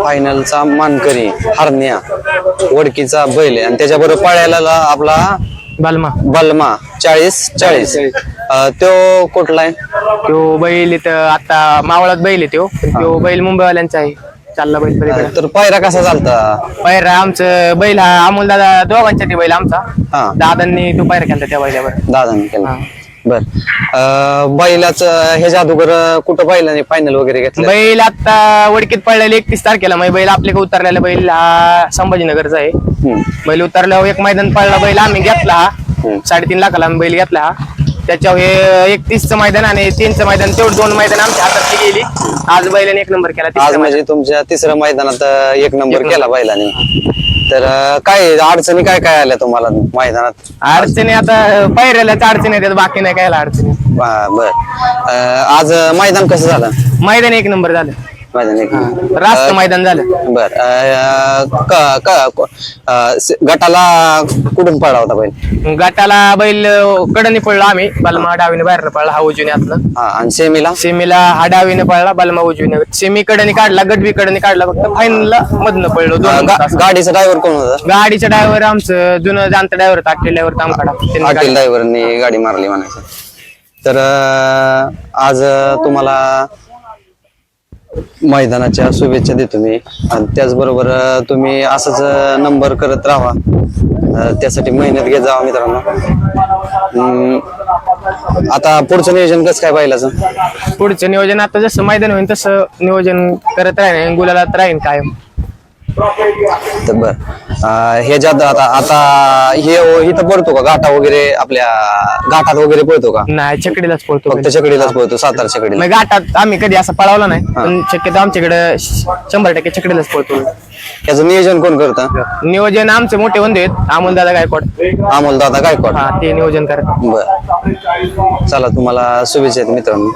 फायनलचा मानकरी हरण्या वडकीचा बैल आहे आणि त्याच्याबरोबर पळायला आपला बलमा 40-40 तो कुठला आहे? तो बैल इथं आता मावळात बैल आहे तो बैल मुंबईवाल्यांचा आहे. चालला बैल पलीकडे. तर पायरा कसा चालता? पायरा आमचं बैल हा अमोल दादा दोघांच्या ते बैल आमचा. हा. दादांनी तो पायरा केला त्या बैलावर. दादाने केला. बर बैलाच हे जादूगर कुठं बैलाने फायनल वगैरे घेतलं? बैल आता वडकीत पडलेला 31 तारखेला मग बैल आपल्या उतरलेला बैल हा संभाजीनगरचा आहे. बैल उतरल्यावर एक मैदान पडला बैल आम्ही घेतला हा 3.5 लाखाला आम्ही बैल घेतला हा. त्याच्यावर हे 31चं मैदान आणि 3चं मैदान तेवढं 2 मैदान आमच्या हातात गेली. आज बैलाने 1 नंबर केला. आज म्हणजे तुमच्या 3ऱ्या मैदानात 1 नंबर केला बैलाने. तर काय अडचणी काय काय आल्या तुम्हाला मैदानात? अडचणी आता पायऱ्यालाच अडचणी येतात बाकी नाही काय अडचणी. बर आज मैदान कसं झालं? मैदान 1 नंबर झालं. मैदान एक रास्त मैदान झालं. बर गटाला कुठून पडला होता बैल? गटाला बैल कडनी पडला आम्ही. बलमा डावीने बाहेरनं पडला हा उजवीने आतलं. आणि सेमीला हा डावीने पडला बलमा उजवीने. सेमी कडनी काढला गटबी कडनी काढला फक्त फायनलला मधनं पडलो. गाडीचा ड्रायव्हर कोण होता? गाडीचा ड्रायव्हर आमचं जुनं जाणता ड्रायव्हर होता. अख्खे ड्रायव्हर तामखाडा. हॉटेल ड्रायव्हरनी गाडी मारली म्हणायचं. तर आज तुम्हाला मैदानाच्या शुभेच्छा देतो मी आणि त्याचबरोबर तुम्ही असंच नंबर करत राहा. त्यासाठी मेहनत घेत जावा मित्रांनो. आता पुढचं नियोजन कसं काय बैलाचं? पुढचं नियोजन आता जसं मैदान होईल तसं नियोजन करत राहीन. गुलालात राहीन कायम. तर बर ह्याच्यात आता हे इथं पडतो का घाटा वगैरे? आपल्या घाटात वगैरे पळतो का? नाही छकडीलाच पळतो. फक्त छकडीलाच पळतो? सातारा छकडीला? मग घाटात आम्ही कधी असं पळवलं नाही पण शक्यतो आमच्याकडे 100% छकडीलाच पळतो. याचं नियोजन कोण करतं? नियोजन आमचे मोठे बंधू आहेत अमोलदादा गायकवाड. अमोलदादा गायकवाड. हा ते नियोजन करतात. बर चला तुम्हाला शुभेच्छा मित्रांनो.